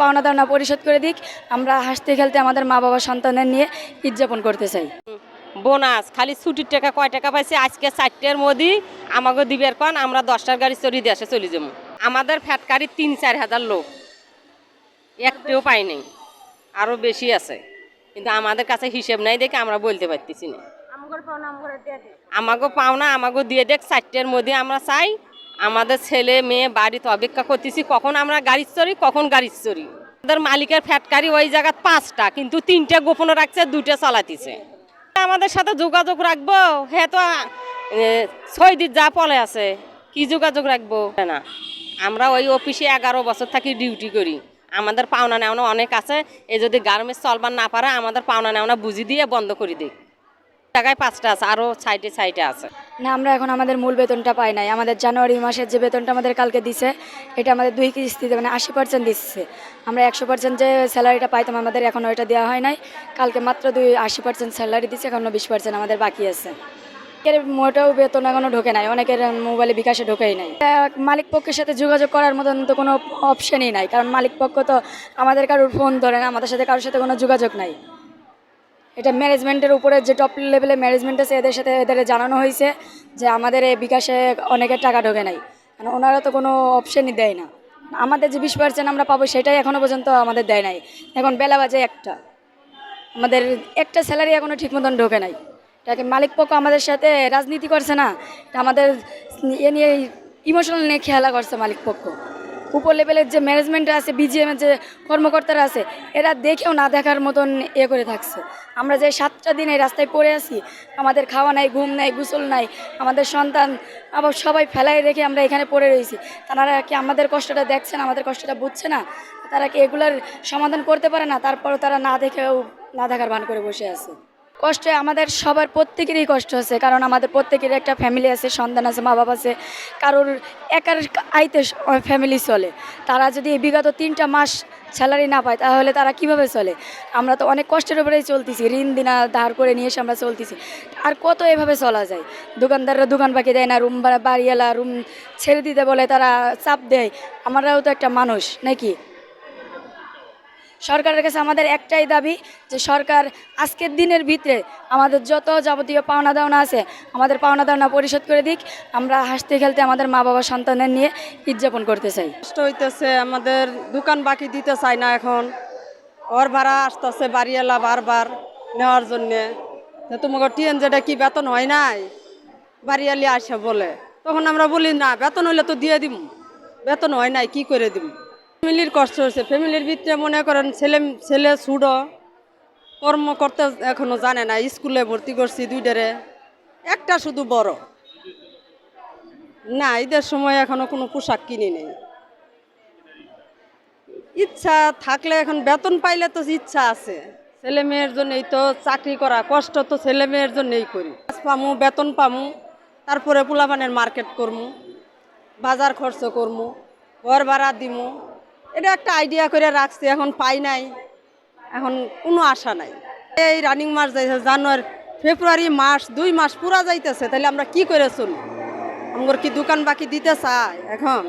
পাওনা দাওনা পরিশোধ করে দিক, আমরা হাসতে খেলতে আমাদের মা বাবা সন্তানের নিয়ে ঈদ যাপন করতে চাই। বোনাস খালি ছুটির টাকা কয় টাকা পাইছে, আজকে 4টার মধ্যে আমাকে দিবের কন আমরা 10টার গাড়ি চড়ি দেশে চলে যাবো। আমাদের ফ্যাটকারি 3-4 হাজার লোক, একটিও পাই নাই, আরও বেশি আছে, কিন্তু আমাদের কাছে হিসেব নাই দেখে আমরা বলতে পারতেছি না। আমাকে পাওনা আমাকে দিয়ে দেখ, 4টার মধ্যে আমরা চাই। আমাদের ছেলে মেয়ে বাড়িতে অপেক্ষা করতেছি কখন আমরা গাড়ি চড়ি, কখন গাড়ি চড়ি। আমাদের মালিকের ফ্যাটকারি ওই জায়গায় 5টা, কিন্তু 3টে গোপনে রাখছে, 2টে চালাতেছে। আমাদের সাথে যোগাযোগ রাখবো, হ্যাঁ তো 6 দিন যা পলে আছে, কি যোগাযোগ রাখবো না। আমরা ওই অফিসে 11 বছর থাকি ডিউটি করি, আমাদের পাওনা নেওয়া অনেক আছে। এই যদি গার্মেন্টস চলবার না পারে আমাদের পাওনা নেওয়া বুঝি দিয়ে বন্ধ করে দিই। টাকায় 5টা আছে, আরও সাইডে আছে না। আমরা এখন আমাদের মূল বেতনটা পাই নাই। আমাদের জানুয়ারি মাসের যে বেতনটা আমাদের কালকে দিছে, এটা আমাদের 2 কিস্তিতে মানে 80% দিচ্ছে। আমরা 100% যে স্যালারিটা পাইতাম আমাদের এখন ওইটা দেওয়া হয় নাই। কালকে মাত্র 80% স্যালারি দিচ্ছে, এখনো 20% আমাদের বাকি আছে। এর মোটেও বেতন এখনো ঢোকে নাই, অনেকের মোবাইলে বিকাশে ঢোকেই নাই। মালিক পক্ষের সাথে যোগাযোগ করার মতন তো কোনো অপশনই নাই, কারণ মালিক পক্ষ তো আমাদের কারোর ফোন ধরে না, আমাদের সাথে কারোর সাথে কোনো যোগাযোগ নাই। এটা ম্যানেজমেন্টের উপরে যে টপ লেভেলে ম্যানেজমেন্ট আছে, এদের জানানো হয়েছে যে আমাদের এই বিকাশে অনেকের টাকা ঢোকে নাই, কারণ ওনারা তো কোনো অপশনই দেয় না। আমাদের যে 20% আমরা পাবো সেটাই এখনও পর্যন্ত আমাদের দেয় নাই। এখন বেলা বাজে 1টা, আমাদের একটা স্যালারি এখনও ঠিক মতন ঢোকে নাই। এটাকে মালিক পক্ষ আমাদের সাথে রাজনীতি করছে না, আমাদের এ নিয়ে ইমোশনাল নিয়ে খেলা করছে মালিক পক্ষ। উপর লেভেলের যে ম্যানেজমেন্ট আছে, বিজিএমের যে কর্মকর্তারা আছে, এরা দেখেও না দেখার মতন করে থাকছে। আমরা যে 7টা দিন এই রাস্তায় পড়ে আছি, আমাদের খাওয়া নাই, ঘুম নাই, গোসল নাই, আমাদের সন্তান আবার সবাই ফেলাই রেখে আমরা এখানে পড়ে রয়েছি। তারা কি আমাদের কষ্টটা দেখছে না, আমাদের কষ্টটা বুঝছে না? তারা কি এগুলার সমাধান করতে পারে না? তারপরও তারা না দেখেও না দেখার ভান করে বসে আছে। কষ্টে আমাদের সবার প্রত্যেকেরই কষ্ট আছে, কারণ আমাদের প্রত্যেকের একটা ফ্যামিলি আছে, সন্তান আছে, মা বাবা আছে। কারোর একার আইতে ফ্যামিলি চলে। তারা যদি বিগত 3টা মাস স্যালারি না পায় তাহলে তারা কিভাবে চলে? আমরা তো অনেক কষ্টের উপরেই চলতেছি, ঋণ দিনা ধার করে নিয়ে এসে আমরা চলতেছি। আর কত এভাবে চলা যায়? দোকানদাররা দোকান বাকি দেয় না, রুম বাড়িওয়ালা রুম ছেড়ে দিতে বলে, তারা চাপ দেয়। আমরাও তো একটা মানুষ নাকি? সরকারের কাছে আমাদের একটাই দাবি যে সরকার আজকের দিনের ভিতরে আমাদের যত যাবতীয় পাওনা দাওনা আছে আমাদের পাওনা দাওনা পরিশোধ করে দিক, আমরা হাসতে খেলতে আমাদের মা বাবা সন্তানের নিয়ে ঈদ যাপন করতে চাই। কষ্ট হইতেছে, আমাদের দোকান বাকি দিতে চাই না। এখন ওর ভাড়া আসতেছে বাড়িওয়ালা বারবার নেওয়ার জন্যে। তোমাকে টিএন যেটা কি বেতন হয় নাই, বাড়িওয়ালি আসে বলে, তখন আমরা বলি না বেতন হইলে তো দিয়ে দিব, বেতন হয় নাই কি করে দিব। ফ্যামিলির কষ্ট হচ্ছে, ফ্যামিলির ভিতরে মনে করেন ছেলে ছুটো কর্ম করতে এখনো জানে না। স্কুলে ভর্তি করছি 2টারে, একটা শুধু বড় না। ঈদের সময় এখনো কোনো পোশাক কিনি নেই। ইচ্ছা থাকলে এখন বেতন পাইলে তো ইচ্ছা আছে, ছেলে মেয়ের জন্যই তো চাকরি করা, কষ্ট তো ছেলে মেয়ের জন্যই করি। পামু বেতন পামু, তারপরে পোলাপানের মার্কেট করমু, বাজার খরচ করমু, ঘর ভাড়া দিমু। এটা একটা আইডিয়া করে রাখছি, এখন পাই নাই, এখন কোনো আশা নাই। এই রানিং মাস যাইছে জানুয়ারি ফেব্রুয়ারি মাস, 2 মাস পুরা যাইতেছে, তাহলে আমরা কি করে চলি? আমার কি দোকান বাকি দিতে চাই এখন?